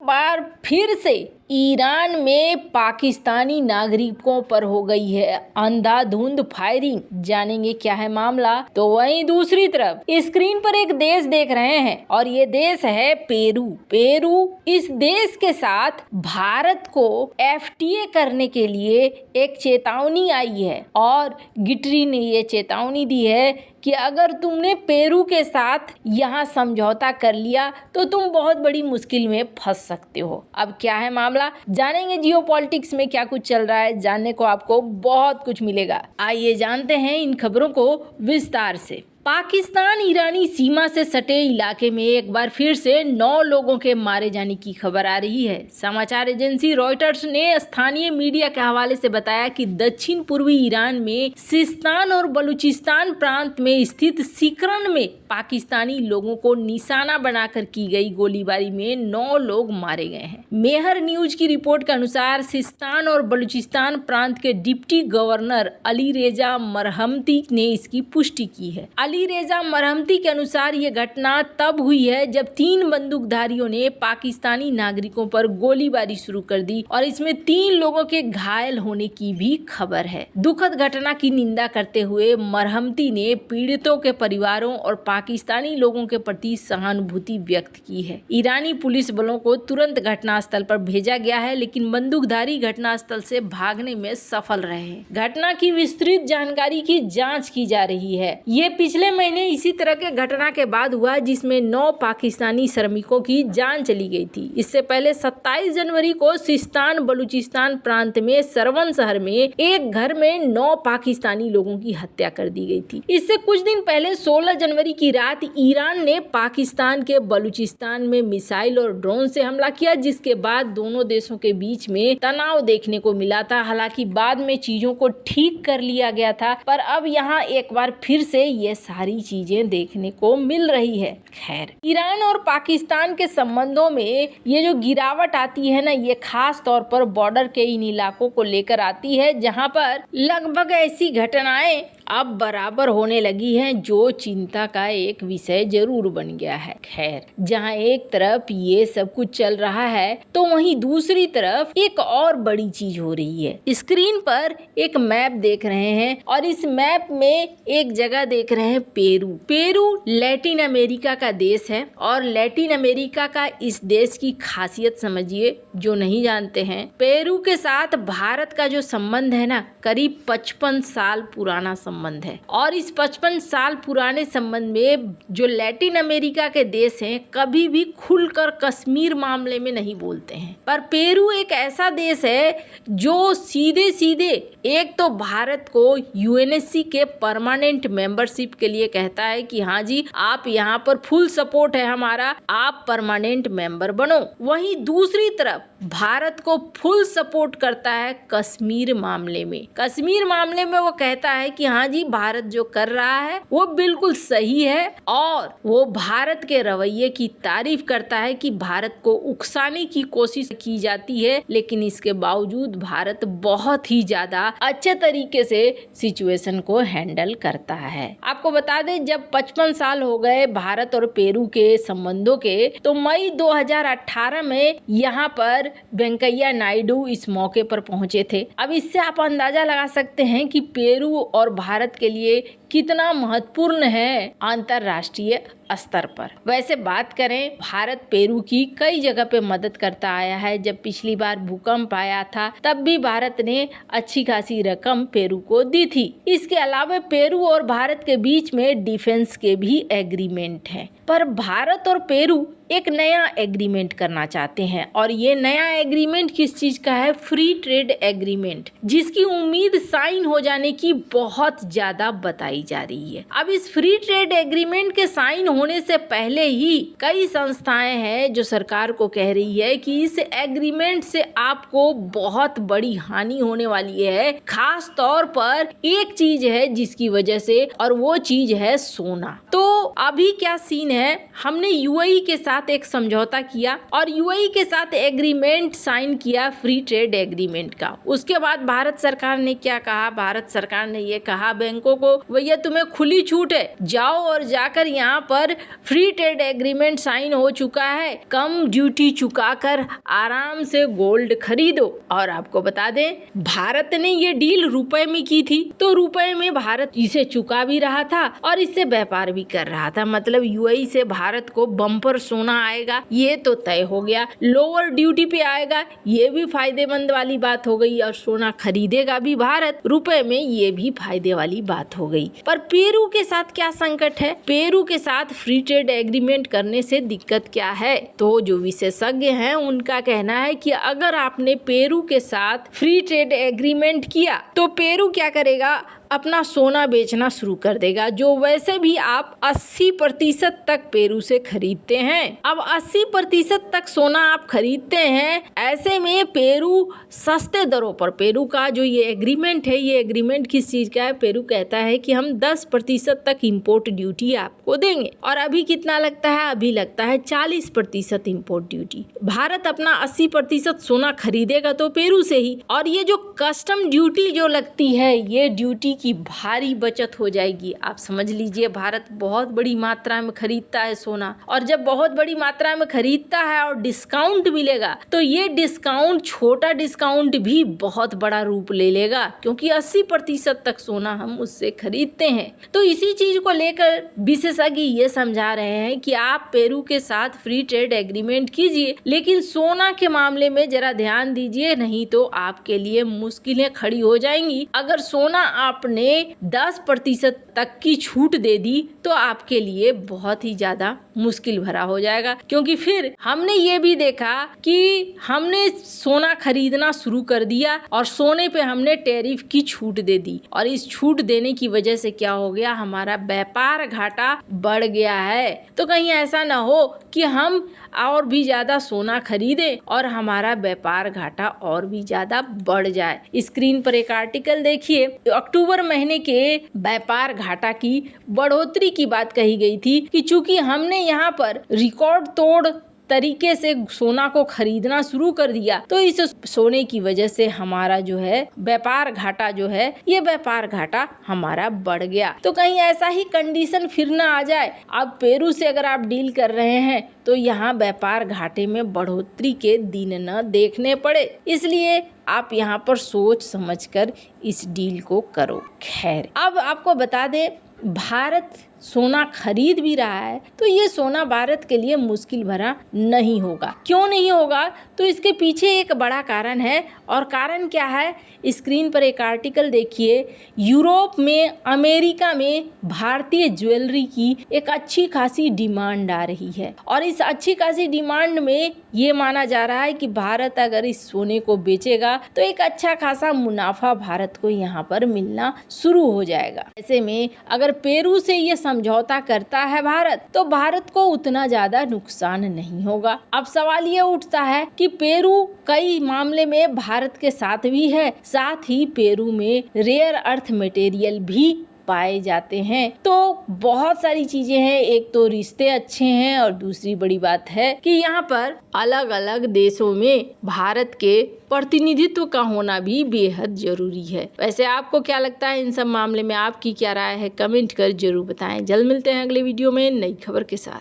बार फिर से ईरान में पाकिस्तानी नागरिकों पर हो गई है अंधाधुंध फायरिंग। जानेंगे क्या है मामला। तो वहीं दूसरी तरफ स्क्रीन पर एक देश देख रहे हैं और ये देश है पेरू। इस देश के साथ भारत को एफटीए करने के लिए एक चेतावनी आई है और गिटरी ने ये चेतावनी दी है कि अगर तुमने पेरू के साथ यहाँ समझौता कर लिया तो तुम बहुत बड़ी मुश्किल में फंस सकते हो। अब क्या है मामला, जानेंगे। जियोपॉलिटिक्स में क्या कुछ चल रहा है, जानने को आपको बहुत कुछ मिलेगा। आइए जानते हैं इन खबरों को विस्तार से। पाकिस्तान ईरानी सीमा से सटे इलाके में एक बार फिर से 9 लोगों के मारे जाने की खबर आ रही है। समाचार एजेंसी रॉयटर्स ने स्थानीय मीडिया के हवाले से बताया कि दक्षिण पूर्वी ईरान में सिस्तान और बलूचिस्तान प्रांत में स्थित सिकरन में पाकिस्तानी लोगों को निशाना बनाकर की गई गोलीबारी में 9 लोग मारे गए हैं। मेहर न्यूज की रिपोर्ट के अनुसार सिस्तान और बलूचिस्तान प्रांत के डिप्टी गवर्नर अली रेजा मरहमती ने इसकी पुष्टि की है। अली रेजा मरहमती के अनुसार ये घटना तब हुई है जब 3 बंदूकधारियों ने पाकिस्तानी नागरिकों पर गोलीबारी शुरू कर दी और इसमें 3 लोगों के घायल होने की भी खबर है। दुखद घटना की निंदा करते हुए मरहमती ने पीड़ितों के परिवारों और पाकिस्तानी लोगों के प्रति सहानुभूति व्यक्त की है। ईरानी पुलिस बलों को तुरंत घटनास्थल पर भेजा गया है, लेकिन बंदूकधारी घटनास्थल से भागने में सफल रहे हैं। घटना की विस्तृत जानकारी की जाँच की जा रही है। ये पिछले महीने इसी तरह के घटना के बाद हुआ जिसमें 9 पाकिस्तानी श्रमिकों की जान चली गई थी। इससे पहले 27 जनवरी को सिस्तान बलूचिस्तान प्रांत में सरवन शहर में एक घर में 9 पाकिस्तानी लोगों की हत्या कर दी गई थी। इससे कुछ दिन पहले 16 जनवरी की रात ईरान ने पाकिस्तान के बलूचिस्तान में मिसाइल और ड्रोन से हमला किया, जिसके बाद दोनों देशों के बीच में तनाव देखने को मिला था। हालांकि बाद में चीजों को ठीक कर लिया गया था, पर अब यहाँ एक बार फिर से ये सारी चीजें देखने को मिल रही है। खैर, ईरान और पाकिस्तान के संबंधों में ये जो गिरावट आती है ना, ये खास तौर पर बॉर्डर के इन इलाकों को लेकर आती है जहां पर लगभग ऐसी घटनाएं अब बराबर होने लगी हैं जो चिंता का एक विषय जरूर बन गया है। खैर, जहां एक तरफ ये सब कुछ चल रहा है तो वहीं दूसरी तरफ एक और बड़ी चीज हो रही है। स्क्रीन पर एक मैप देख रहे हैं और इस मैप में एक जगह देख रहे हैं पेरू लैटिन अमेरिका का देश है और लैटिन अमेरिका का इस देश की खासियत समझिए जो नहीं जानते हैं। पेरू के साथ भारत का जो संबंध है ना, करीब 55 साल पुराना संबंध है और इस 55 साल पुराने संबंध में जो लैटिन अमेरिका के देश हैं कभी भी खुलकर कश्मीर मामले में नहीं बोलते हैं। पर पेरू एक ऐसा देश है जो सीधे एक तो भारत को यूएनएससी के परमानेंट मेंबरशिप के लिए कहता है कि हाँ जी, आप यहाँ पर फुल सपोर्ट है हमारा, आप परमानेंट मेंबर बनो। वहीं दूसरी तरफ भारत को फुल सपोर्ट करता है कश्मीर मामले में वो कहता है कि हाँ जी, भारत जो कर रहा है वो बिल्कुल सही है और वो भारत के रवैये की तारीफ करता है कि भारत को उकसाने की कोशिश की जाती है, लेकिन इसके बावजूद भारत बहुत ही ज्यादा अच्छे तरीके से सिचुएशन को हैंडल करता है। आपको बता दें, जब 55 साल हो गए भारत और पेरू के संबंधों के, तो मई 2018 में यहाँ पर वेंकैया नायडू इस मौके पर पहुंचे थे। अब इससे आप अंदाजा लगा सकते हैं कि पेरू और भारत के लिए कितना महत्वपूर्ण है अंतरराष्ट्रीय स्तर पर। वैसे बात करें, भारत पेरू की कई जगह पे मदद करता आया है। जब पिछली बार भूकंप आया था तब भी भारत ने अच्छी खासी रकम पेरू को दी थी। इसके अलावा पेरू और भारत के बीच में डिफेंस के भी एग्रीमेंट है। पर भारत और पेरू एक नया एग्रीमेंट करना चाहते हैं और ये नया एग्रीमेंट किस चीज का है? फ्री ट्रेड एग्रीमेंट, जिसकी उम्मीद साइन हो जाने की बहुत ज्यादा बताई जा रही है। अब इस फ्री ट्रेड एग्रीमेंट के साइन होने से पहले ही कई संस्थाएं हैं जो सरकार को कह रही है कि इस एग्रीमेंट से आपको बहुत बड़ी हानि होने वाली है। खास तौर पर एक चीज है जिसकी वजह से, और वो चीज है सोना। तो अभी क्या सीन है, हमने यूएई के साथ एक समझौता किया और यूएई के साथ एग्रीमेंट साइन किया फ्री ट्रेड एग्रीमेंट का। उसके बाद भारत सरकार ने क्या कहा? भारत सरकार ने ये कहा बैंकों को, भैया भैया तुम्हें खुली छूट है, जाओ और जाकर यहाँ पर फ्री ट्रेड एग्रीमेंट साइन हो चुका है, कम ड्यूटी चुकाकर आराम से गोल्ड खरीदो। और आपको बता दें भारत ने ये डील रुपए में की थी, तो रुपए में भारत इसे चुका भी रहा था और इससे व्यापार भी कर रहा था। मतलब यूएई से भारत को बम्पर सोना आएगा, ये तो तय हो गया। लोअर ड्यूटी पे आएगा, ये भी फायदेमंद वाली बात हो गई। और सोना खरीदेगा भी भारत रुपए में, ये भी फायदे वाली बात हो गई। पर पेरू के साथ क्या संकट है? पेरू के साथ फ्री ट्रेड एग्रीमेंट करने से दिक्कत क्या है? तो जो विशेषज्ञ हैं उनका कहना है कि अगर आपने पेरू के साथ फ्री ट्रेड एग्रीमेंट किया तो पेरू क्या करेगा, अपना सोना बेचना शुरू कर देगा, जो वैसे भी आप 80% तक पेरू से खरीदते हैं। अब 80% तक सोना आप खरीदते हैं, ऐसे में पेरू सस्ते दरों पर, पेरू का जो ये एग्रीमेंट है, ये एग्रीमेंट किस चीज का है? पेरू कहता है कि हम 10% तक इंपोर्ट ड्यूटी आपको देंगे। और अभी कितना लगता है? अभी लगता है 40% इंपोर्ट ड्यूटी। भारत अपना 80% सोना खरीदेगा तो पेरू से ही, और ये जो कस्टम ड्यूटी जो लगती है, ये ड्यूटी की भारी बचत हो जाएगी। आप समझ लीजिए भारत बहुत बड़ी मात्रा में खरीदता है सोना, और जब बहुत बड़ी मात्रा में खरीदता है और डिस्काउंट मिलेगा तो ये डिस्काउंट, छोटा डिस्काउंट भी बहुत बड़ा रूप ले लेगा, क्योंकि 80% तक सोना हम उससे खरीदते हैं। तो इसी चीज को लेकर विशेषज्ञ ये समझा रहे हैं कि आप पेरू के साथ फ्री ट्रेड एग्रीमेंट कीजिए, लेकिन सोना के मामले में जरा ध्यान दीजिए, नहीं तो आपके लिए मुश्किलें खड़ी हो जाएंगी। अगर सोना आपने 10% तक की छूट दे दी तो आपके लिए बहुत ही ज्यादा मुश्किल भरा हो जाएगा, क्योंकि फिर हमने ये भी देखा कि हमने सोना खरीदना शुरू कर दिया और सोने पे हमने टैरिफ की छूट दे दी, और इस छूट देने की वजह से क्या हो गया, हमारा व्यापार घाटा बढ़ गया है। तो कहीं ऐसा ना हो कि हम और भी ज्यादा सोना खरीदें और हमारा व्यापार घाटा और भी ज्यादा बढ़ जाए। स्क्रीन पर एक आर्टिकल देखिए, अक्टूबर महीने के व्यापार घाटा की बढ़ोतरी की बात कही गई थी कि चूंकि हमने यहाँ पर रिकॉर्ड तोड़ तरीके से सोना को खरीदना शुरू कर दिया, तो इस सोने की वजह से हमारा जो है व्यापार घाटा जो है, ये व्यापार घाटा हमारा बढ़ गया। तो कहीं ऐसा ही कंडीशन फिर ना आ जाए। अब पेरू से अगर आप डील कर रहे हैं तो यहाँ व्यापार घाटे में बढ़ोतरी के दिन न देखने पड़े, इसलिए आप यहाँ पर सोच समझकर इस डील को करो। खैर, अब आपको बता दें भारत सोना खरीद भी रहा है, तो ये सोना भारत के लिए मुश्किल भरा नहीं होगा। क्यों नहीं होगा? तो इसके पीछे एक बड़ा कारण है, और कारण क्या है? स्क्रीन पर एक आर्टिकल देखिए। यूरोप में, अमेरिका में भारतीय ज्वेलरी की एक अच्छी खासी डिमांड आ रही है, और इस अच्छी खासी डिमांड में ये माना जा रहा है कि भारत अगर इस सोने को बेचेगा तो एक अच्छा खासा मुनाफा भारत को यहाँ पर मिलना शुरू हो जाएगा। ऐसे में अगर पेरू से ये समझौता करता है भारत, तो भारत को उतना ज्यादा नुकसान नहीं होगा। अब सवाल ये उठता है कि पेरू कई मामले में भारत के साथ भी है, साथ ही पेरू में रेयर अर्थ मटेरियल भी पाए जाते हैं। तो बहुत सारी चीजें हैं, एक तो रिश्ते अच्छे हैं, और दूसरी बड़ी बात है कि यहाँ पर अलग अलग देशों में भारत के प्रतिनिधित्व का होना भी बेहद जरूरी है। वैसे आपको क्या लगता है इन सब मामले में? आपकी क्या राय है? कमेंट कर जरूर बताएं। जल्द मिलते हैं अगले वीडियो में नई खबर के साथ।